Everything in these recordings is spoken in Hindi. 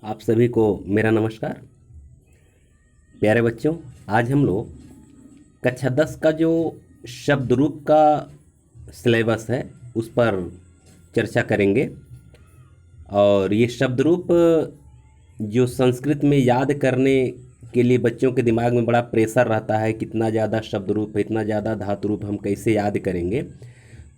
आप सभी को मेरा नमस्कार। प्यारे बच्चों, आज हम लोग कक्षा 10 का जो शब्द रूप का सिलेबस है उस पर चर्चा करेंगे। और ये शब्द रूप जो संस्कृत में याद करने के लिए बच्चों के दिमाग में बड़ा प्रेशर रहता है, कितना ज़्यादा शब्द रूप है, इतना ज़्यादा धातु रूप हम कैसे याद करेंगे,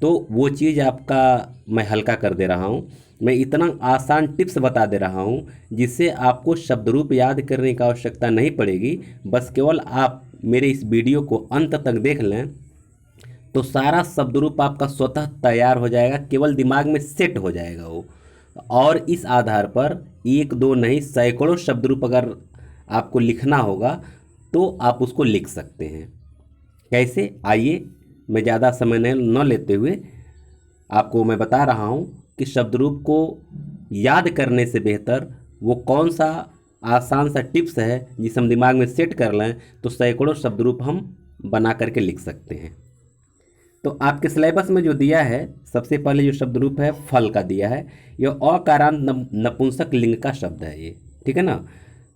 तो वो चीज़ आपका मैं हल्का कर दे रहा हूँ। मैं इतना आसान टिप्स बता दे रहा हूँ जिससे आपको शब्द रूप याद करने की आवश्यकता नहीं पड़ेगी। बस केवल आप मेरे इस वीडियो को अंत तक देख लें तो सारा शब्द रूप आपका स्वतः तैयार हो जाएगा, केवल दिमाग में सेट हो जाएगा वो। और इस आधार पर एक दो नहीं सैकड़ों शब्द रूप अगर आपको लिखना होगा तो आप उसको लिख सकते हैं। कैसे, आइए मैं ज़्यादा समय न लेते हुए आपको मैं बता रहा हूँ कि शब्द रूप को याद करने से बेहतर वो कौन सा आसान सा टिप्स है जिसे हम दिमाग में सेट कर लें तो सैकड़ों शब्द रूप हम बना करके लिख सकते हैं। तो आपके सिलेबस में जो दिया है, सबसे पहले जो शब्द रूप है फल का दिया है। यह अकारांत नपुंसक लिंग का शब्द है ये, ठीक है ना।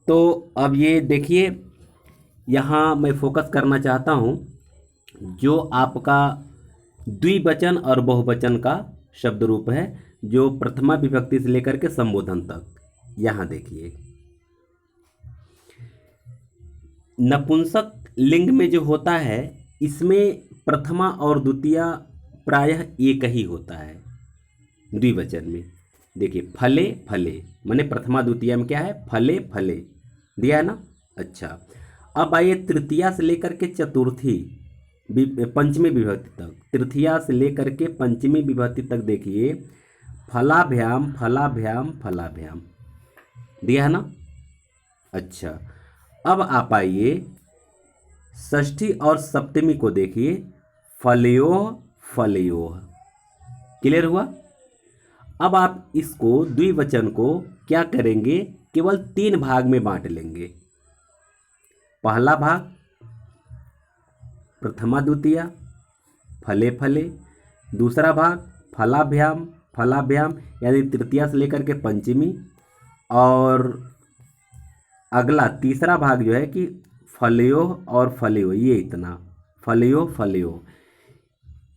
तो अब ये देखिए, यहाँ मैं फोकस करना चाहता हूँ जो आपका द्विवचन और बहुवचन का शब्द रूप है, जो प्रथमा विभक्ति से लेकर के संबोधन तक। यहाँ देखिए, नपुंसक लिंग में जो होता है इसमें प्रथमा और द्वितीया प्रायः एक ही होता है। द्विवचन में देखिए, फले फले माने प्रथमा द्वितीया में क्या है, फले फले दिया है ना। अच्छा, अब आइए तृतीया से लेकर के चतुर्थी पंचमी विभक्ति तक, तृतीया से लेकर के पंचमी विभक्ति तक देखिए, फलाभ्याम फलाभ्याम फलाभ्याम दिया है ना। अच्छा, अब आप आइए षष्ठी और सप्तमी को देखिए, फलयोः फलयोः। क्लियर हुआ। अब आप इसको द्विवचन को क्या करेंगे, केवल 3 भाग में बांट लेंगे। पहला भाग प्रथमा द्वितीया फले फले, दूसरा भाग फलाभ्याम फलाभ्याम यानी तृतीया से लेकर के पंचमी, और अगला तीसरा भाग जो है कि फलयोः और फलयोः, ये इतना फलयोः फलयोः।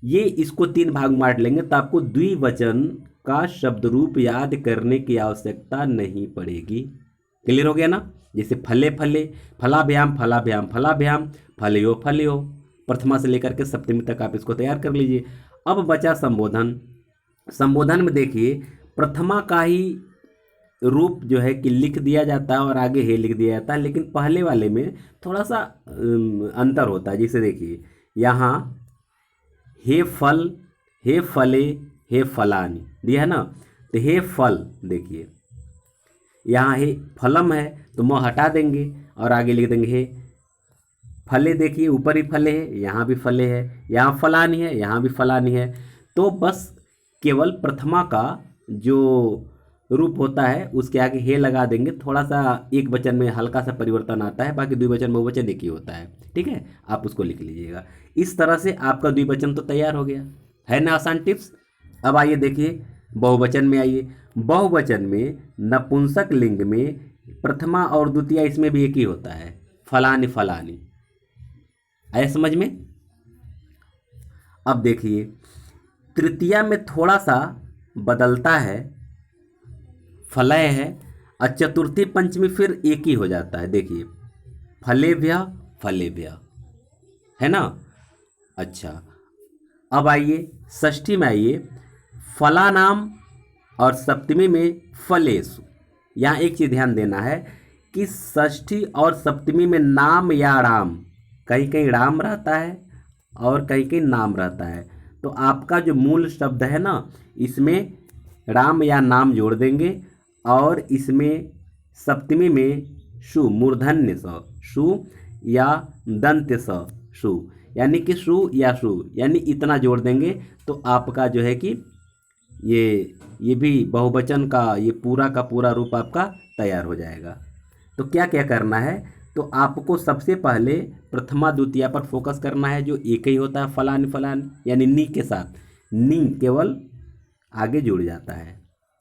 ये इसको 3 भाग में बांट लेंगे तो आपको द्विवचन का शब्द रूप याद करने की आवश्यकता नहीं पड़ेगी। क्लियर हो गया ना। जैसे फले फले, फलाभ्याम फलाभ्याम फलाभ्याम, फलयोः फलयोः, प्रथमा से लेकर के सप्तमी तक आप इसको तैयार कर लीजिए। अब बचा संबोधन। संबोधन में देखिए, प्रथमा का ही रूप जो है कि लिख दिया जाता है और आगे हे लिख दिया जाता है, लेकिन पहले वाले में थोड़ा सा अंतर होता है। जैसे देखिए, यहाँ हे फल, हे फले, हे फलानी दिया है ना। तो हे फल देखिए, यहाँ हे फलम है तो म हटा देंगे और आगे लिख देंगे हे फले। देखिए ऊपर ही फले है, यहाँ भी फले है, यहाँ फलानी है, यहाँ भी फलानी है। तो बस केवल प्रथमा का जो रूप होता है उसके आगे हे लगा देंगे। थोड़ा सा एक वचन में हल्का सा परिवर्तन आता है, बाकी द्विवचन बहुवचन एक ही होता है। ठीक है, आप उसको लिख लीजिएगा। इस तरह से आपका द्विवचन तो तैयार हो गया है ना। आसान टिप्स। अब आइए देखिए बहुवचन में। आइए बहुवचन में नपुंसक लिंग में प्रथमा और द्वितीया इसमें भी एक ही होता है, फलानी फलानी। आया समझ में। अब देखिए तृतीया में थोड़ा सा बदलता है, फलय है, और चतुर्थी पंचमी फिर एक ही हो जाता है। देखिए फलेभ्य फलेभ्य है ना। अच्छा, अब आइए षष्ठी में। आइए फलानाम और सप्तमी में फलेषु। यहाँ एक चीज़ ध्यान देना है कि षष्ठी और सप्तमी में नाम या राम, कहीं कहीं राम रहता है और कहीं कहीं नाम रहता है। तो आपका जो मूल शब्द है ना, इसमें राम या नाम जोड़ देंगे, और इसमें सप्तमी में शु, मूर्धन्य स, शु या दंत्य स, शु, यानी कि शु या शु, यानी इतना जोड़ देंगे। तो आपका जो है कि ये भी बहुवचन का ये पूरा का पूरा रूप आपका तैयार हो जाएगा। तो क्या क्या करना है, तो आपको सबसे पहले प्रथमा द्वितीया पर फोकस करना है, जो एक ही होता है, फलान फलान, यानी नी के साथ नी केवल आगे जुड़ जाता है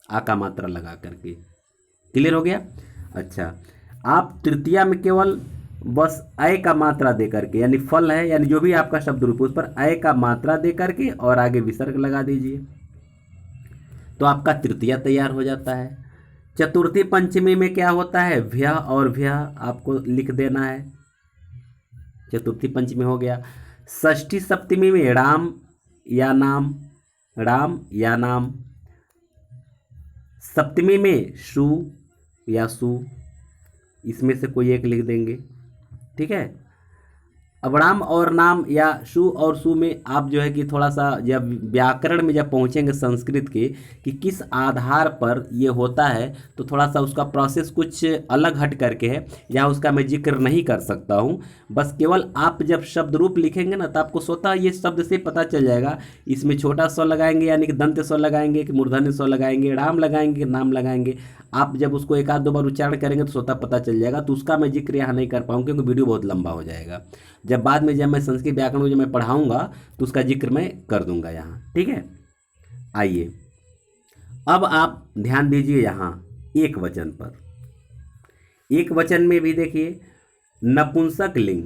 आ का मात्रा लगा करके। क्लियर हो गया। अच्छा, आप तृतीया में केवल बस अय का मात्रा दे करके, यानी फल है यानी जो भी आपका शब्द रूप है उस पर अय का मात्रा दे करके और आगे विसर्ग लगा दीजिए, तो आपका तृतीया तैयार हो जाता है। चतुर्थी पंचमी में क्या होता है, भ्य और भ्य आपको लिख देना है, चतुर्थी पंचमी हो गया। षष्ठी सप्तमी में राम या नाम, राम या नाम। सप्तमी में सु या सु, इसमें से कोई एक लिख देंगे, ठीक है। अब राम और नाम या सु और सु में आप जो है कि थोड़ा सा जब व्याकरण में जब पहुंचेंगे संस्कृत के कि किस आधार पर ये होता है, तो थोड़ा सा उसका प्रोसेस कुछ अलग हट करके है, यहाँ उसका मैं जिक्र नहीं कर सकता हूँ। बस केवल आप जब शब्द रूप लिखेंगे ना तो आपको स्वतः ये शब्द से पता चल जाएगा, इसमें छोटा स्व लगाएंगे यानी कि दंत स्व लगाएंगे कि मूर्धन्य स्व लगाएंगे, राम लगाएंगे कि नाम लगाएंगे। आप जब उसको एक आध दो बार उच्चारण करेंगे तो स्वतः पता चल जाएगा। तो उसका मैं जिक्र यहाँ नहीं कर पाऊँगा क्योंकि वीडियो बहुत लंबा हो जाएगा। जब बाद में जब मैं संस्कृत व्याकरण को जब मैं पढ़ाऊँगा तो उसका जिक्र मैं कर दूंगा यहाँ, ठीक है। आइए अब आप ध्यान दीजिए यहाँ एक वचन पर। एक वचन में भी देखिए नपुंसक लिंग,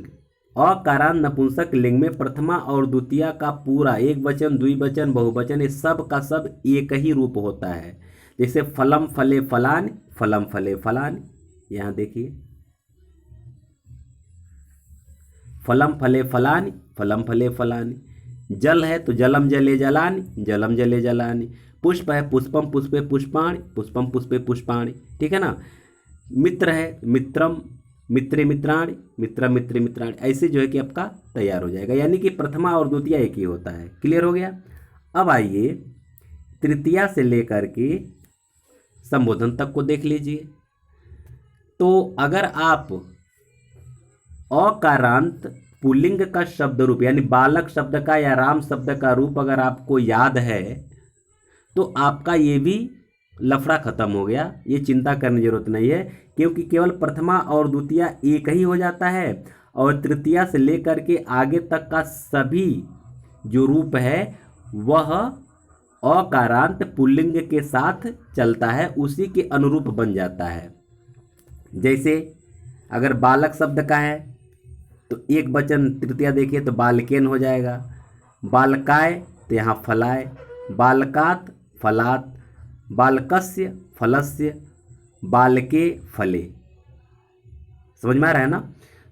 अकारांत नपुंसक लिंग में प्रथमा और द्वितीया का पूरा एक वचन, द्विवचन, बहुवचन, ये सब का सब एक ही रूप होता है। जैसे फलम फले फलान, फलम फले फलान, यहाँ देखिए फलम फले फलान, फलम फले फलान। जल है तो जलम जले जलान, जलम जले जलान। पुष्प है पुष्पम पुष्पे पुष्पाणि, पुष्पम पुष्पे पुष्पाणि, ठीक है ना। मित्र है मित्रम मित्रे मित्राणि, मित्रम मित्रे मित्राणि। ऐसे जो है कि आपका तैयार हो जाएगा, यानी कि प्रथमा और द्वितीया एक ही होता है। क्लियर हो गया। अब आइए तृतीया से लेकर के संबोधन तक को देख लीजिए। तो अगर आप अकारांत पुल्लिंग का शब्द रूप यानी बालक शब्द का या राम शब्द का रूप अगर आपको याद है तो आपका ये भी लफड़ा खत्म हो गया, ये चिंता करने की जरूरत नहीं है, क्योंकि केवल प्रथमा और द्वितीया एक ही हो जाता है और तृतीया से लेकर के आगे तक का सभी जो रूप है वह अकारांत पुल्लिंग के साथ चलता है, उसी के अनुरूप बन जाता है। जैसे अगर बालक शब्द का है तो एक वचन तृतीया देखिए तो बालकेन हो जाएगा, बालकाय तो यहाँ फलाय, बालकात फलात, बालकस्य फलस्य, बालके फले। समझ में आ रहा है ना।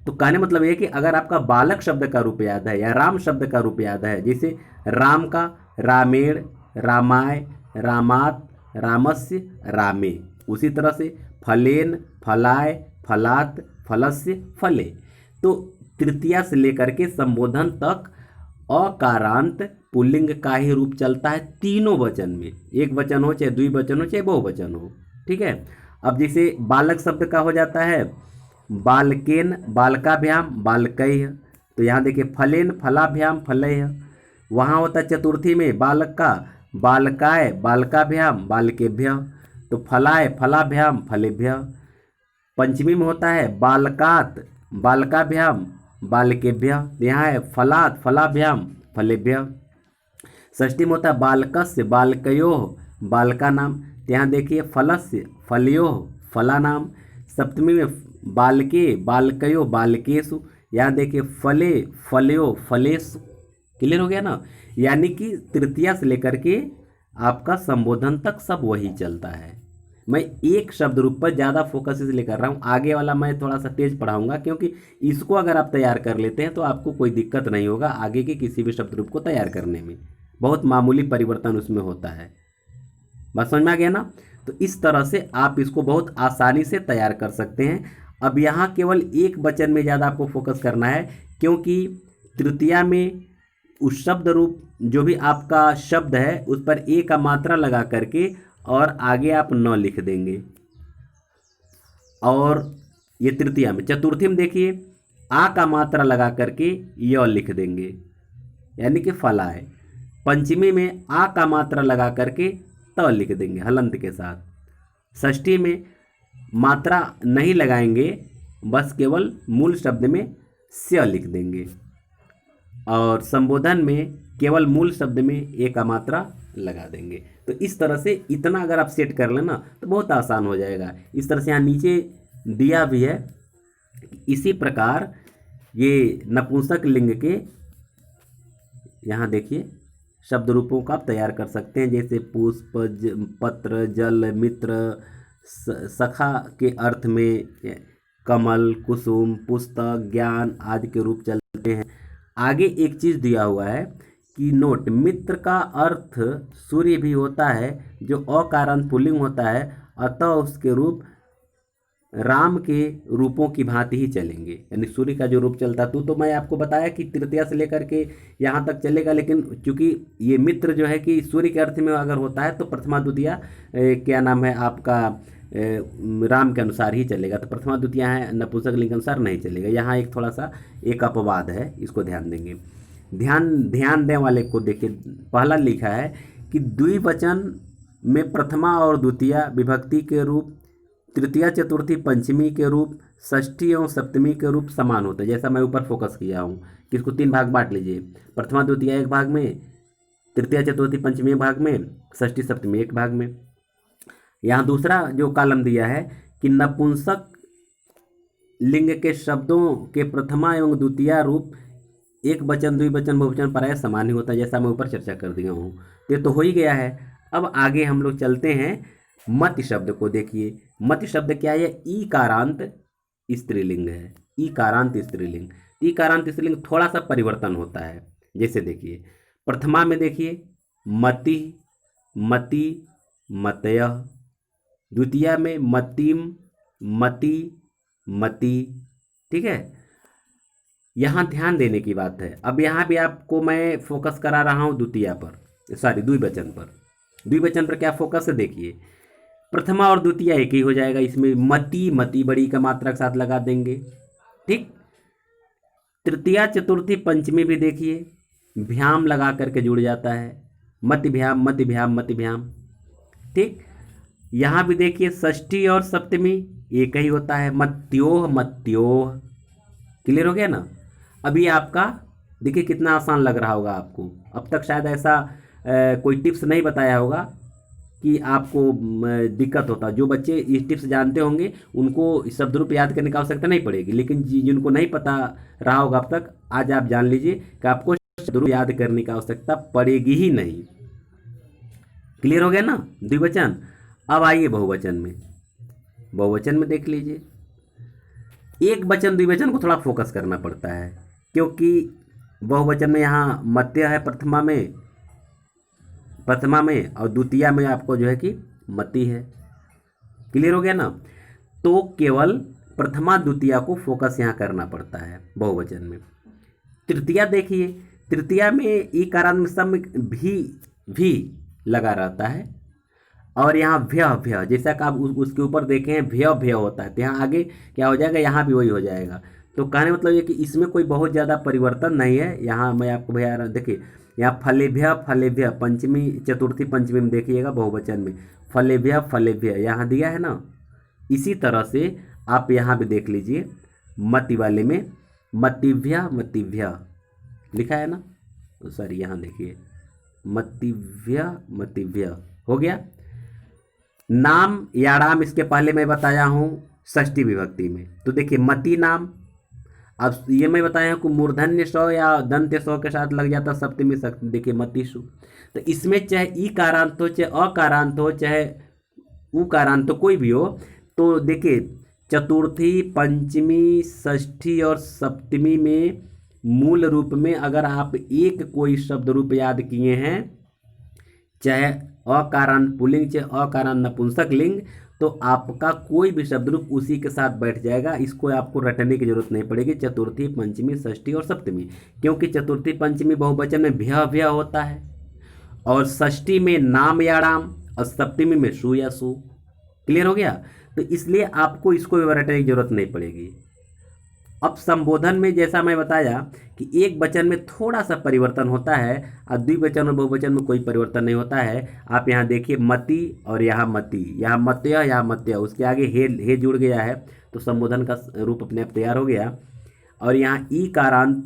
तो कहने मतलब ये कि अगर आपका बालक शब्द का रूप याद है या राम शब्द का रूप याद है, जैसे राम का रामेण, रामाय, रामात, रामस्य, रामे, उसी तरह से फलेन, फलाय, फलात, फलस्य, फले। तो तृतीया से लेकर के संबोधन तक अकारांत पुल्लिंग का ही रूप चलता है तीनों वचन में, एक वचन हो चाहे द्विवचन हो चाहे बहुवचन हो, ठीक है। अब जैसे बालक शब्द का हो जाता है बालकेन, बालकाभ्याम, बालकैः, तो यहाँ देखिए फलेन, फलाभ्याम, फलैः। वहाँ होता है चतुर्थी में बालक का बालकाय, बालकाभ्याम, बालकेभ्यः, तो फलाय, फलाभ्याम, फलेभ्यः। पंचमी में होता है बालकात, बालकाभ्याम, बालकेभ्यः, यहाँ है फलात, फलाभ्याम, फलेभ्यः। षष्ठी में होता है बालकस्य, बालकयोः, बालका नाम, यहाँ देखिए फलस्य, फलयोः, फला नाम। सप्तमी में बालके, बालकयो, बालकेषु, यहाँ देखिए फले, फलयो, फलेषु। क्लियर हो गया ना। यानी कि तृतीया से लेकर के आपका संबोधन तक सब वही चलता है। मैं एक शब्द रूप पर ज़्यादा फोकस इसलिए कर रहा हूँ, आगे वाला मैं थोड़ा सा तेज पढ़ाऊँगा, क्योंकि इसको अगर आप तैयार कर लेते हैं तो आपको कोई दिक्कत नहीं होगा आगे के किसी भी शब्द रूप को तैयार करने में, बहुत मामूली परिवर्तन उसमें होता है। बात समझ में आ गया ना। तो इस तरह से आप इसको बहुत आसानी से तैयार कर सकते हैं। अब यहाँ केवल एक वचन में ज़्यादा आपको फोकस करना है, क्योंकि तृतीया में उस शब्द रूप जो भी आपका शब्द है उस पर ए का मात्रा लगा करके और आगे आप न लिख देंगे, और ये तृतीया में। चतुर्थी में देखिए आ का मात्रा लगा करके य लिख देंगे यानी कि फलाए। पंचमी में आ का मात्रा लगा करके त लिख देंगे हलंत के साथ। षष्ठी में मात्रा नहीं लगाएंगे, बस केवल मूल शब्द में स्य लिख देंगे, और संबोधन में केवल मूल शब्द में ए का मात्रा लगा देंगे। तो इस तरह से इतना अगर आप सेट कर लेना तो बहुत आसान हो जाएगा। इस तरह से यहाँ नीचे दिया भी है। इसी प्रकार ये नपुंसक लिंग के यहाँ देखिए शब्द रूपों का आप तैयार कर सकते हैं, जैसे पुष्प, पत्र, जल, मित्र, सखा के अर्थ में कमल, कुसुम, पुस्तक, ज्ञान आदि के रूप चलते हैं। आगे एक चीज़ दिया हुआ है कि नोट, मित्र का अर्थ सूर्य भी होता है जो अकारण पुल्लिंग होता है, अतः उसके रूप राम के रूपों की भांति ही चलेंगे, यानी सूर्य का जो रूप चलता तो मैं आपको बताया कि तृतीया से लेकर के यहाँ तक चलेगा, लेकिन चूंकि ये मित्र जो है कि सूर्य के अर्थ में अगर होता है तो प्रथमा द्वितीया क्या नाम है आपका राम के अनुसार ही चलेगा, तो प्रथमा द्वितीया है नपुंसक लिंग के अनुसार नहीं चलेगा। यहाँ एक थोड़ा सा एक अपवाद है, इसको ध्यान देंगे। ध्यान देने वाले को देखिए, पहला लिखा है कि द्विवचन में प्रथमा और द्वितीया विभक्ति के रूप, तृतीया चतुर्थी पंचमी के रूप, षष्ठी एवं सप्तमी के रूप समान होते हैं। जैसा मैं ऊपर फोकस किया हूँ कि इसको 3 भाग बांट लीजिए, प्रथमा द्वितीया एक भाग में, तृतीया चतुर्थी पंचमी एक भाग में, षष्ठी सप्तमी एक भाग में। यहाँ दूसरा जो कॉलम दिया है कि नपुंसक लिंग के शब्दों के प्रथमा एवं द्वितीया रूप एक वचन, द्विवचन, बहुवचन प्राय समान ही होता है, जैसा मैं ऊपर चर्चा कर दिया हूँ। ये तो हो ही गया है। अब आगे हम लोग चलते हैं मति शब्द को। देखिए मति शब्द क्या है, ई कारांत स्त्रीलिंग है, ई कारांत स्त्रीलिंग। ई कारांत स्त्रीलिंग थोड़ा सा परिवर्तन होता है। जैसे देखिए प्रथमा में देखिए मति, मति, मतय, द्वितीया में मतिम, मति, मति। ठीक है, यहाँ ध्यान देने की बात है। अब यहाँ भी आपको मैं फोकस करा रहा हूँ द्वितीया पर, सॉरी द्विवचन पर। द्विवचन पर क्या फोकस है, देखिए प्रथमा और द्वितीया एक ही हो जाएगा, इसमें मति, मति बड़ी का मात्रा के साथ लगा देंगे। ठीक, तृतीया चतुर्थी पंचमी भी देखिए भ्याम लगा करके जुड़ जाता है, मति भ्याम, मति भ्याम, मति भ्याम। ठीक, यहाँ भी देखिए षष्ठी और सप्तमी एक ही होता है, मत्योह, मत्योह। क्लियर हो गया ना। अभी आपका देखिए कितना आसान लग रहा होगा आपको। अब तक शायद ऐसा कोई टिप्स नहीं बताया होगा कि आपको दिक्कत होता। जो बच्चे इस टिप्स जानते होंगे उनको शब्द रूप याद करने की आवश्यकता नहीं पड़ेगी, लेकिन जिनको नहीं पता रहा होगा अब तक, आज आप जान लीजिए कि आपको शब्द रूप याद करने की आवश्यकता पड़ेगी ही नहीं। क्लियर हो गया ना द्विवचन। अब आइए बहुवचन में। बहुवचन में देख लीजिए, एक वचन द्विवचन को थोड़ा फोकस करना पड़ता है, क्योंकि बहुवचन में यहाँ मत्य है प्रथमा में और द्वितीया में आपको जो है कि मति है। क्लियर हो गया ना। तो केवल प्रथमा द्वितीया को फोकस यहाँ करना पड़ता है बहुवचन में। तृतीया देखिए, तृतीया में ई कारण में सम भी लगा रहता है, और यहाँ भ्य, जैसा कि आप उसके ऊपर देखें हैं भ्य होता है, तो यहाँ आगे क्या हो जाएगा, यहाँ भी वही हो जाएगा। तो कहने मतलब ये कि इसमें कोई बहुत ज़्यादा परिवर्तन नहीं है। यहाँ मैं आपको भैया देखिए, यहाँ फलेभ्य पंचमी चतुर्थी पंचमी में देखिएगा बहुवचन में फलेभ्य यहाँ दिया है ना। इसी तरह से आप यहाँ भी देख लीजिए मति वाले में मतिभ्य लिखा है ना, सॉरी यहाँ देखिए मतिभ्य हो गया। नाम या राम इसके पहले मैं बताया हूँ षष्ठी विभक्ति में, तो देखिए मति नाम। अब ये मैं बताया हूँ कि मूर्धन्य सौ या दंत्य सौ के साथ लग जाता सप्तमी शक्ति, देखिए मतिषु। तो इसमें चाहे ई कारांत हो, चाहे अकारांत हो, चाहे उ कारांत हो, कोई भी हो, तो देखिए चतुर्थी पंचमी षष्ठी और सप्तमी में मूल रूप में अगर आप एक कोई शब्द रूप याद किए हैं, चाहे अकारण पुल्लिंग चाहे अकारण नपुंसक लिंग, तो आपका कोई भी शब्द रूप उसी के साथ बैठ जाएगा। इसको आपको रटने की जरूरत नहीं पड़ेगी, चतुर्थी पंचमी षष्ठी और सप्तमी, क्योंकि चतुर्थी पंचमी बहुवचन में भ्य होता है, और षष्ठी में नाम या राम, और सप्तमी में सु या सु। क्लियर हो गया। तो इसलिए आपको इसको रटने की जरूरत नहीं पड़ेगी। अब संबोधन में जैसा मैं बताया कि एक वचन में थोड़ा सा परिवर्तन होता है और द्विवचन और बहुवचन में कोई परिवर्तन नहीं होता है। आप यहाँ देखिए मति और यहाँ मति, यहाँ मत्य, यहाँ मत्य, उसके आगे हे जुड़ गया है, तो संबोधन का रूप अपने आप तैयार हो गया। और यहाँ ई कारांत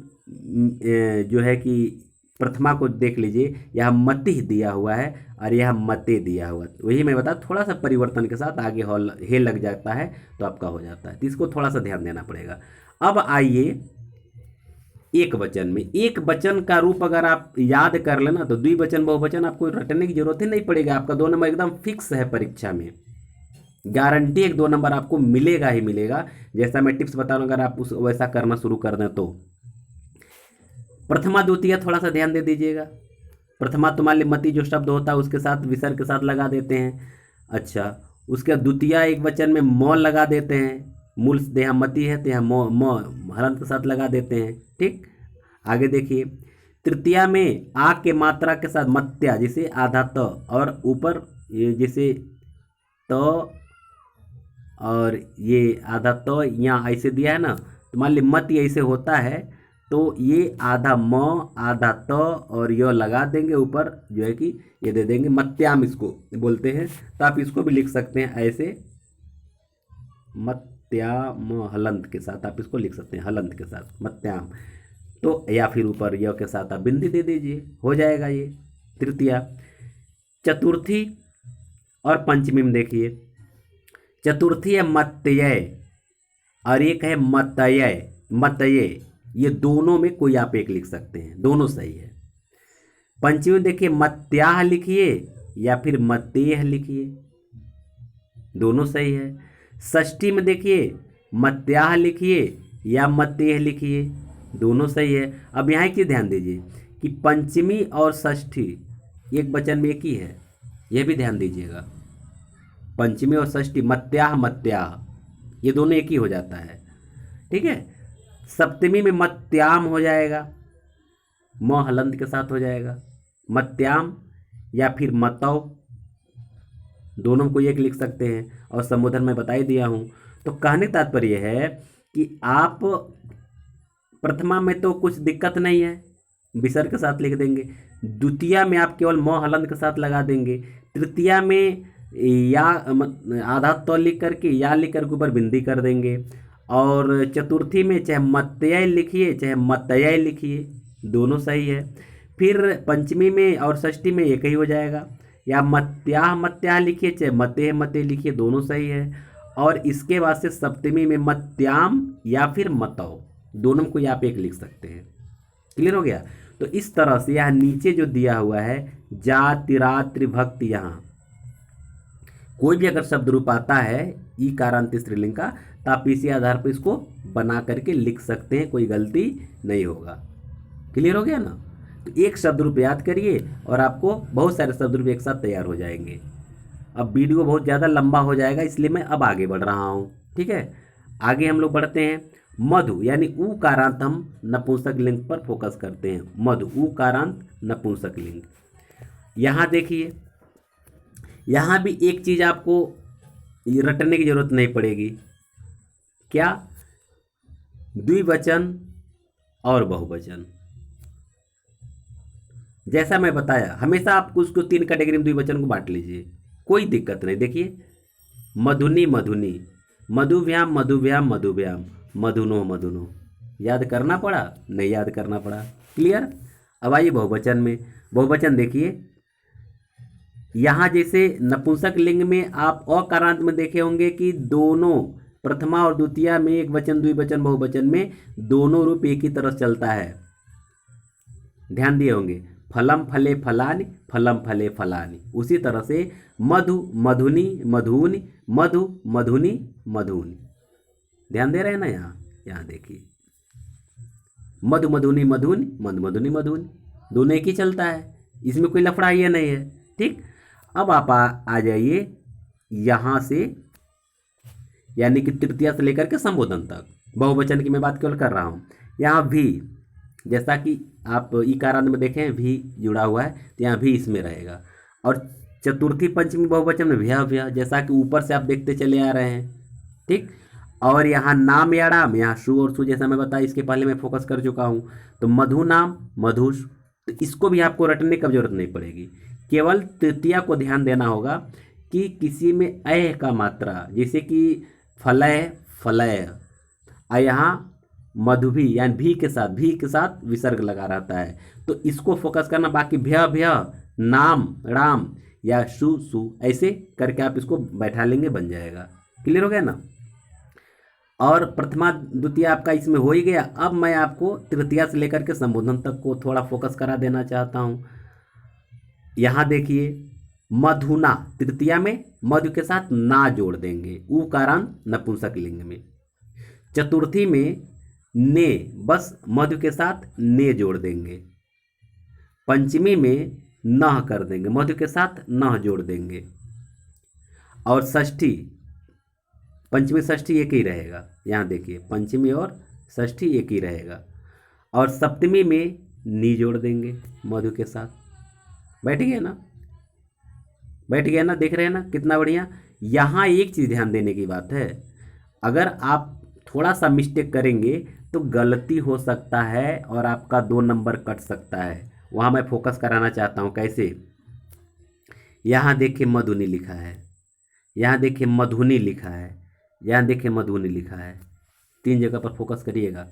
जो है कि प्रथमा को देख लीजिए, यह मति दिया हुआ है और यह मते दिया हुआ है। वही मैं बता, थोड़ा सा परिवर्तन के साथ आगे हॉल हे लग जाता है तो आपका हो जाता है, तो इसको थोड़ा सा ध्यान देना पड़ेगा। अब आइए एक वचन में, एक वचन का रूप अगर आप याद कर लेना तो द्विवचन बहुवचन आपको रटने की जरूरत ही नहीं पड़ेगा। आपका 2 नंबर एकदम फिक्स है परीक्षा में, गारंटी 1-2 नंबर आपको मिलेगा ही मिलेगा। जैसा मैं टिप्स बता रहा हूँ, अगर आप उस वैसा करना शुरू कर दें तो। प्रथमा द्वितीय थोड़ा सा ध्यान दे दीजिएगा। प्रथमा तो मान ली मति जो शब्द होता है उसके साथ विसर्ग के साथ लगा देते हैं। अच्छा, उसके द्वितीय एक वचन में म लगा देते हैं, मूल यहाँ मति है तो यहाँ म हलंत के साथ लगा देते हैं। ठीक, आगे देखिए। तृतीया में आ के मात्रा के साथ मत्या, जिसे आधा त, और ऊपर ये जैसे त और ये आधा तो यहाँ ऐसे दिया है ना, तो मान ली मत ऐसे होता है तो ये आधा म आधा त और यह लगा देंगे ऊपर, जो है कि ये दे देंगे मत्याम, इसको बोलते हैं। तो आप इसको भी लिख सकते हैं ऐसे, मत्याम हलंत के साथ आप इसको लिख सकते हैं, हलंत के साथ मत्याम। तो या फिर ऊपर य के साथ आप बिंदी दे दीजिए, हो जाएगा ये तृतीया। चतुर्थी और पंचमी में देखिए, चतुर्थी है मत्यय और एक है मतय, मतये, ये दोनों में कोई आप एक लिख सकते हैं, दोनों सही है। पंचमी में देखिए मत्याह लिखिए या फिर मतेह लिखिए, दोनों सही है। षष्ठी में देखिए मत्याह लिखिए या मतेह लिखिए, दोनों सही है। अब यहाँ की ध्यान दीजिए कि पंचमी और षष्ठी एक वचन में एक ही है, यह भी ध्यान दीजिएगा। पंचमी और षष्ठी मत्याह मत्याह ये दोनों एक ही हो जाता है, ठीक है। सप्तमी में मत्याम हो जाएगा, म हलंत के साथ हो जाएगा, मत्याम या फिर मतौ, दोनों को एक लिख सकते हैं। और संबोधन में बता ही दिया हूँ। तो कहने का तात्पर्य है कि आप प्रथमा में तो कुछ दिक्कत नहीं है, विसर्ग के साथ लिख देंगे। द्वितीया में आप केवल म हलंत के साथ लगा देंगे। तृतीया में या आधा तो लिख करके या लिख करके ऊपर बिंदी कर देंगे। और चतुर्थी में चाहे मत्यय लिखिए चाहे मतय लिखिए, दोनों सही है। फिर पंचमी में और षष्ठी में एक ही हो जाएगा, या मत्याह मत्याह लिखिए चाहे मते मते लिखिए, दोनों सही है। और इसके बाद से सप्तमी में मत्याम या फिर मतौ, दोनों को आप एक लिख सकते हैं। क्लियर हो गया। तो इस तरह से यह नीचे जो दिया हुआ है जाति रात्रि भक्ति, यहाँ कोई भी अगर शब्द रूप आता है ई कारांत स्त्रीलिंग का, तो आप इसी आधार पर इसको बना करके लिख सकते हैं, कोई गलती नहीं होगा। क्लियर हो गया ना। तो एक शब्द रूप याद करिए और आपको बहुत सारे शब्द रूप एक साथ तैयार हो जाएंगे। अब वीडियो बहुत ज़्यादा लंबा हो जाएगा, इसलिए मैं अब आगे बढ़ रहा हूँ, ठीक है। आगे हम लोग बढ़ते हैं। मधु यानी ऊ कारांत, हम नपुंसक लिंग पर फोकस करते हैं। मधु ऊ कारांत नपुंसक लिंग। यहाँ देखिए, यहाँ भी एक चीज़ आपको रटने की जरूरत नहीं पड़ेगी, क्या? द्विवचन और बहुवचन। जैसा मैं बताया, हमेशा आप उसको 3 कैटेगरी में द्विवचन को बांट लीजिए, कोई दिक्कत नहीं। देखिए मधुनी मधुनी, मधुव्याम मधुव्याम मधुव्याम, मधुनो मधुनो। याद करना पड़ा? नहीं याद करना पड़ा। क्लियर। अब आइए बहुवचन में। बहुवचन देखिए, यहाँ जैसे नपुंसक लिंग में आप अकारांत में देखे होंगे कि दोनों प्रथमा और द्वितीया में एक वचन द्विवचन बहुवचन में दोनों रूप एक ही तरह चलता है, ध्यान दिए होंगे। फलम फले फलानि, फलम फले फलानि। उसी तरह से मधु मधुनी मधुनि, मधु मधुनी मधुनि। ध्यान दे रहे हैं ना। यहाँ देखिए मधु मधुनी मधुनि, मधु मधुनी मधुनि, दोनों एक ही चलता है, इसमें कोई लफड़ा ये नहीं है, ठीक। अब आप आ जाइए यहाँ से, यानी कि तृतीया से लेकर के संबोधन तक। बहुवचन की मैं बात केवल कर रहा हूँ। यहाँ भी जैसा कि आप इकारांत में देखें भी जुड़ा हुआ है, तो यहाँ भी इसमें रहेगा। और चतुर्थी पंचमी बहुवचन में भ्या भ्या, जैसा कि ऊपर से आप देखते चले आ रहे हैं, ठीक। और यहाँ नाम या राम, यहाँ शु और सु, जैसा मैं बताया इसके पहले मैं फोकस कर चुका हूँ। तो मधु नाम मधुष, तो इसको भी आपको रटने की जरूरत नहीं पड़ेगी, केवल तृतीया को ध्यान देना होगा कि किसी में अह का मात्रा, जैसे कि फलय फलय, यहाँ मधुभी, यानी भी के साथ विसर्ग लगा रहता है, तो इसको फोकस करना। बाकी भ्य भ्य, नाम राम या सु सु, ऐसे करके आप इसको बैठा लेंगे, बन जाएगा। क्लियर हो गया ना। और प्रथमा द्वितीय आपका इसमें हो ही गया। अब मैं आपको तृतीया से लेकर के संबोधन तक को थोड़ा फोकस करा देना चाहता हूँ। यहाँ देखिए, मधुना, तृतीया में मधु के साथ ना जोड़ देंगे, उकारांत नपुंसक लिंग में। चतुर्थी में ने, बस मधु के साथ ने जोड़ देंगे। पंचमी में नह कर देंगे, मधु के साथ नह जोड़ देंगे। और षष्ठी, पंचमी षष्ठी एक ही रहेगा, यहाँ देखिए पंचमी और षष्ठी एक ही रहेगा। और सप्तमी में नी जोड़ देंगे मधु के साथ। बैठ गया ना, बैठ गया ना, देख रहे हैं ना कितना बढ़िया। यहाँ एक चीज़ ध्यान देने की बात है, अगर आप थोड़ा सा मिस्टेक करेंगे तो गलती हो सकता है और आपका 2 नंबर कट सकता है। वहाँ मैं फोकस कराना चाहता हूँ। कैसे? यहाँ देखिए मधुनी लिखा है, यहाँ देखिए मधुनी लिखा है, यहाँ देखिए मधुनी लिखा है। 3 जगह पर फोकस करिएगा।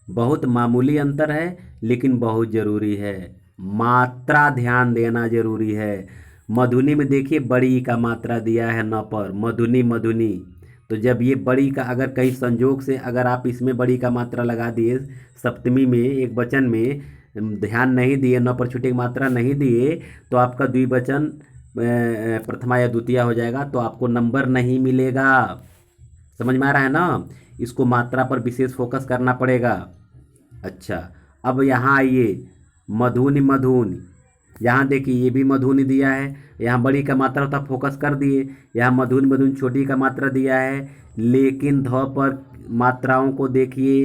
बहुत मामूली अंतर है लेकिन बहुत ज़रूरी है। मात्रा ध्यान देना ज़रूरी है। मधुनी में देखिए बड़ी का मात्रा दिया है न पर, मधुनी मधुनी। तो जब ये बड़ी का अगर कहीं संजोग से अगर आप इसमें बड़ी का मात्रा लगा दिए, सप्तमी में एक वचन में ध्यान नहीं दिए, न पर छुट्टी की मात्रा नहीं दिए, तो आपका द्विवचन प्रथमा या द्वितीय हो जाएगा, तो आपको नंबर नहीं मिलेगा। समझ में आ रहा है ना। इसको मात्रा पर विशेष फोकस करना पड़ेगा। अच्छा, अब यहाँ आइए, मधुनी मधुनी, यहाँ देखिए ये भी मधुनी दिया है, यहाँ बड़ी का मात्रा होता फोकस कर दिए। यहाँ मधुनी मधुनी छोटी का मात्रा दिया है, लेकिन ध पर मात्राओं को देखिए,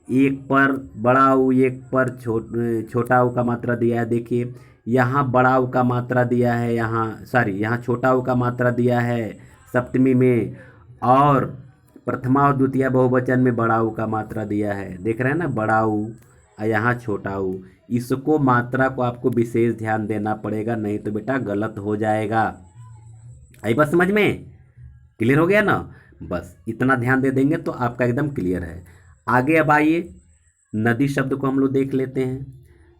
एक पर बड़ा ऊ, एक पर छोटा ऊ का मात्रा दिया है। देखिए यहाँ बड़ा ऊ का मात्रा दिया है, यहाँ छोटा ऊ का मात्रा दिया है सप्तमी में, और प्रथमा और द्वितीय बहुवचन में बड़ा ऊ का मात्रा दिया है। देख रहे हैं ना, बड़ा ऊ और यहाँ छोटा ऊ। इसको मात्रा को आपको विशेष ध्यान देना पड़ेगा, नहीं तो बेटा गलत हो जाएगा। आई बात समझ में? क्लियर हो गया ना। बस इतना ध्यान दे देंगे तो आपका एकदम क्लियर है। आगे अब आइए, नदी शब्द को हम लोग देख लेते हैं।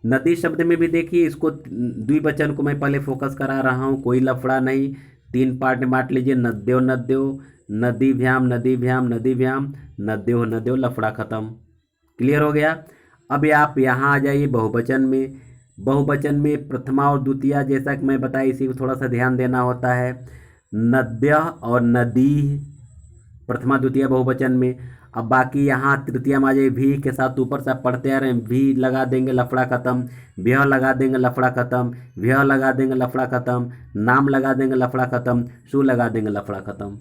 नदी शब्द में भी देखिए, इसको द्विवचन को मैं पहले फोकस करा रहा हूँ, कोई लफड़ा नहीं। 3 पार्ट में बांट लीजिए, नद्यो नद्यो, नदीभ्याम नदीभ्याम नदीभ्याम, नद्यो नद्यो, लफड़ा खत्म। क्लियर हो गया। अब आप यहाँ आ जाइए बहुवचन में। बहुवचन में प्रथमा और द्वितीय, जैसा कि मैं बताया, इसी को थोड़ा सा ध्यान देना होता है। नद्य और नदी प्रथमा द्वितीय बहुवचन में। अब बाकी यहाँ तृतीय में आ जाए, भी के साथ ऊपर से आप पढ़ते आ रहे हैं, भी लगा देंगे लफड़ा खत्म, व्यह लगा देंगे लफड़ा खत्म, व्यह लगा देंगे लफड़ा खत्म, नाम लगा देंगे लफड़ा खत्म, सु लगा देंगे लफड़ा खत्म।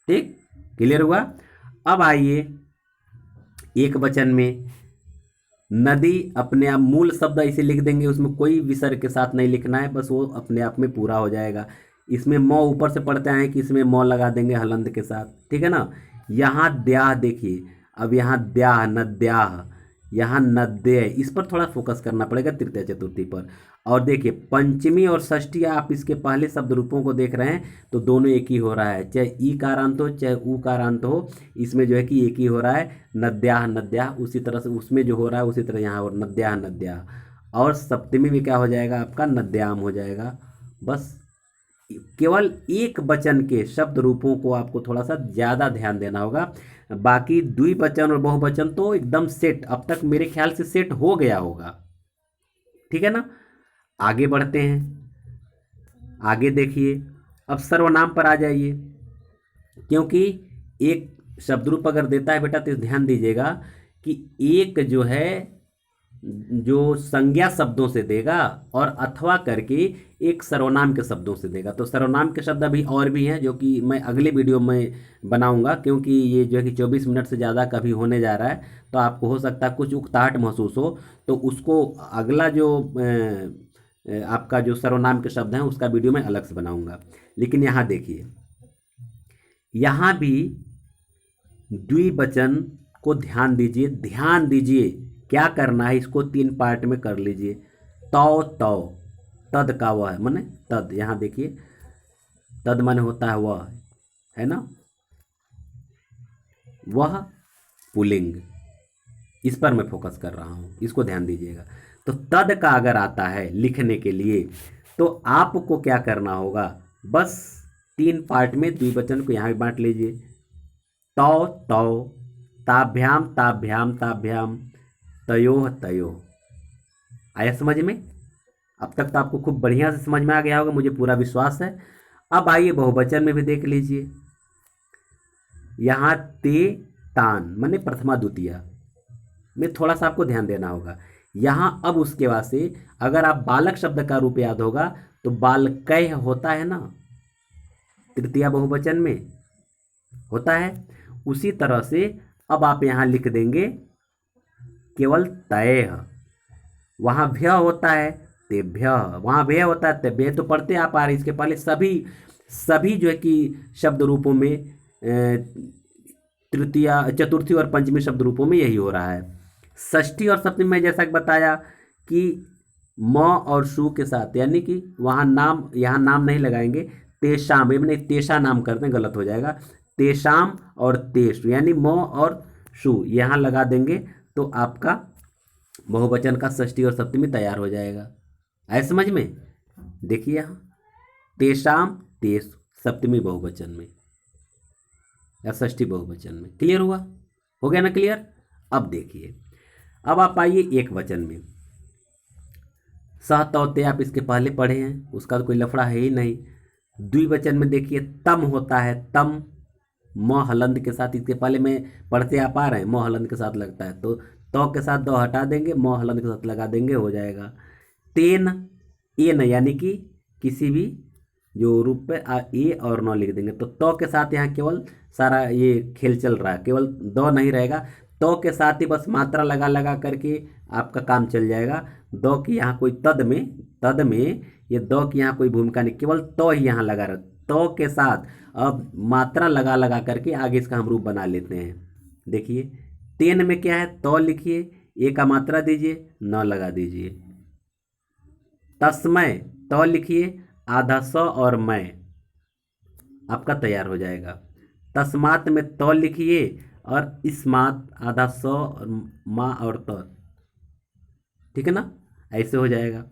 ठीक, क्लियर हुआ। अब आइए एक वचन में, नदी अपने आप मूल शब्द ऐसे लिख देंगे, उसमें कोई विसर्ग के साथ नहीं लिखना है, बस वो अपने आप में पूरा हो जाएगा। इसमें म ऊपर से पढ़ते आए कि इसमें म लगा देंगे हलंत के साथ, ठीक है ना। यहाँ द्याह देखिए, अब यहाँ द्याह नद्याह, यहाँ नद्य, इस पर थोड़ा फोकस करना पड़ेगा तृतीय चतुर्थी पर। और देखिए पंचमी और षष्ठी, आप इसके पहले शब्द रूपों को देख रहे हैं तो दोनों एक ही हो रहा है, चाहे ई कारांत हो चाहे ऊ कारांत हो, इसमें जो है कि एक ही हो रहा है, नद्याह नद्याह। उसी तरह से उसमें जो हो रहा है उसी तरह यहाँ और नद्याह नद्याह। और सप्तमी में क्या हो जाएगा आपका, नद्याम हो जाएगा। बस केवल एक वचन के शब्द रूपों को आपको थोड़ा सा ज़्यादा ध्यान देना होगा। बाकी द्विवचन और बहुवचन तो एकदम सेट, अब तक मेरे ख्याल से सेट हो गया होगा, ठीक है ना। आगे बढ़ते हैं। आगे देखिए, अब सर्वनाम पर आ जाइए, क्योंकि एक शब्द रूप अगर देता है बेटा तो ध्यान दीजिएगा कि एक जो है जो संज्ञा शब्दों से देगा और अथवा करके एक सर्वनाम के शब्दों से देगा। तो सर्वनाम के शब्द अभी और भी हैं जो कि मैं अगले वीडियो में बनाऊंगा, क्योंकि ये जो है कि 24 मिनट से ज़्यादा कभी होने जा रहा है, तो आपको हो सकता है कुछ उकताहट महसूस हो, तो उसको अगला जो आपका जो सर्वनाम के शब्द हैं उसका वीडियो मैं अलग से बनाऊंगा। लेकिन यहाँ देखिए, यहाँ भी द्विवचन को ध्यान दीजिए, ध्यान दीजिए क्या करना है, इसको 3 पार्ट में कर लीजिए। तौ तौ, तद का वह है माने तद, यहाँ देखिए तद माने होता है वह, है ना, वह पुल्लिंग, इस पर मैं फोकस कर रहा हूँ, इसको ध्यान दीजिएगा। तो तद का अगर आता है लिखने के लिए तो आपको क्या करना होगा, बस 3 पार्ट में द्विवचन को यहाँ भी बांट लीजिए। तौ तौ, ताभ्याम ताभ्याम ताभ्याम, तयोः तयोः। आया समझ में? अब तक तो आपको खूब बढ़िया से समझ में आ गया होगा, मुझे पूरा विश्वास है। अब आइए बहुवचन में भी देख लीजिए। यहाँ ते तान माने प्रथमा द्वितीया में थोड़ा सा आपको ध्यान देना होगा। यहाँ अब उसके बाद से अगर आप बालक शब्द का रूप याद होगा तो बालकैः होता है ना, तृतीया बहुवचन में होता है। उसी तरह से अब आप यहाँ लिख देंगे केवल तयः। वहाँ भ्य होता है तेभ्य, वहाँ भय होता है तेभ्य, तो पढ़ते आप आ रहे। इसके पहले सभी जो है कि शब्द रूपों में तृतीया चतुर्थी और पंचमी शब्द रूपों में यही हो रहा है। षष्ठी और सप्तमी में जैसा कि बताया कि म और शु के साथ, यानी कि वहाँ नाम, यहाँ नाम नहीं लगाएंगे। तेषाम, मैंने तेषा नाम करते हैं, गलत हो जाएगा। तेषाम और तेषु यानी म और शु यहाँ लगा देंगे तो आपका बहुवचन का षष्ठी और सप्तमी तैयार हो जाएगा। आए समझ में? देखिए यहाँ तेषाम तेषु सप्तमी बहुवचन में या षष्ठी बहुवचन में। क्लियर हुआ? हो गया ना क्लियर? अब देखिए, अब आप आइए एक वचन में। सह तौते आप इसके पहले पढ़े हैं, उसका तो कोई लफड़ा है ही नहीं। द्विवचन में देखिए तम होता है, तम म हलंद के साथ, इसके पहले में पढ़ते आप आ रहे हैं, म हलंद के साथ लगता है तो के साथ दो हटा देंगे, म हलंद के साथ लगा देंगे, हो जाएगा। तेन एन यानी कि किसी भी जो रूप पे ए और न लिख देंगे तो के साथ यहाँ केवल सारा ये खेल चल रहा है, केवल दो नहीं रहेगा। तो के साथ ही बस मात्रा लगा लगा करके आपका काम चल जाएगा। दो की यहाँ कोई तद में ये दो की यहाँ कोई भूमिका नहीं, केवल तो ही यहाँ लगा रहा। तो के साथ अब मात्रा लगा लगा करके आगे इसका हम रूप बना लेते हैं। देखिए तेन में क्या है, तो लिखिए, ए का मात्रा दीजिए, न लगा दीजिए। तस्मय तो लिखिए, आधा स और मैं, आपका तैयार हो जाएगा। तस्मात में तो लिखिए और इस्मात आधा स और माँ और तो, ठीक है ना, ऐसे हो जाएगा।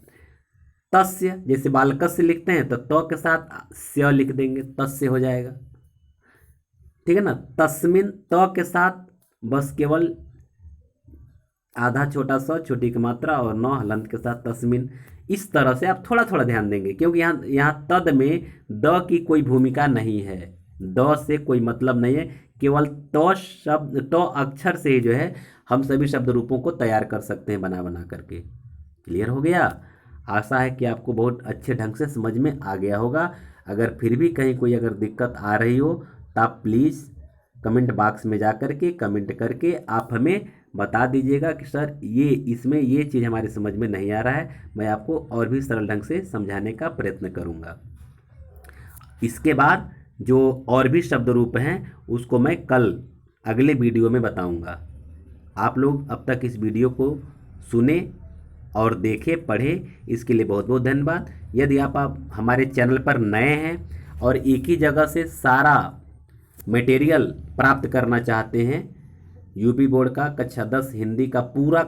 तस्य जैसे बालकस्य लिखते हैं तो के साथ स्य लिख देंगे, तस्य हो जाएगा, ठीक है ना। तस्मिन तो के साथ बस केवल आधा छोटा सा छोटी की मात्रा और नौ हलंत के साथ तस्मिन। इस तरह से आप थोड़ा थोड़ा ध्यान देंगे क्योंकि यहाँ तद में द की कोई भूमिका नहीं है, द से कोई मतलब नहीं है, केवल तो शब्द तो अक्षर से ही जो है हम सभी शब्द रूपों को तैयार कर सकते हैं बना बना करके। क्लियर हो गया? आशा है कि आपको बहुत अच्छे ढंग से समझ में आ गया होगा। अगर फिर भी कहीं कोई अगर दिक्कत आ रही हो तो आप प्लीज़ कमेंट बॉक्स में जा करके कमेंट करके आप हमें बता दीजिएगा कि सर ये इसमें ये चीज़ हमारे समझ में नहीं आ रहा है, मैं आपको और भी सरल ढंग से समझाने का प्रयत्न करूँगा। इसके बाद जो और भी शब्द रूप हैं उसको मैं कल अगले वीडियो में बताऊँगा। आप लोग अब तक इस वीडियो को सुने और देखे पढ़े, इसके लिए बहुत बहुत धन्यवाद। यदि आप हमारे चैनल पर नए हैं और एक ही जगह से सारा मटेरियल प्राप्त करना चाहते हैं, यूपी बोर्ड का कक्षा 10 हिंदी का पूरा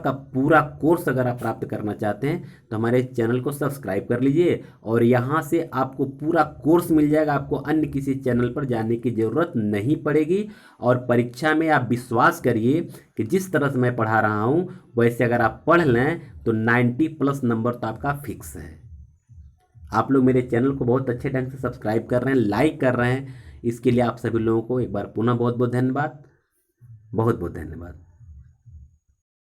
कोर्स अगर आप प्राप्त करना चाहते हैं तो हमारे चैनल को सब्सक्राइब कर लीजिए और यहाँ से आपको पूरा कोर्स मिल जाएगा। आपको अन्य किसी चैनल पर जाने की ज़रूरत नहीं पड़ेगी और परीक्षा में आप विश्वास करिए कि जिस तरह से मैं पढ़ा रहा हूँ वैसे अगर आप पढ़ लें तो 90+ नंबर तो आपका फिक्स है। आप लोग मेरे चैनल को बहुत अच्छे ढंग से सब्सक्राइब कर रहे हैं, लाइक कर रहे हैं, इसके लिए आप सभी लोगों को एक बार पुनः बहुत बहुत धन्यवाद, बहुत बहुत धन्यवाद।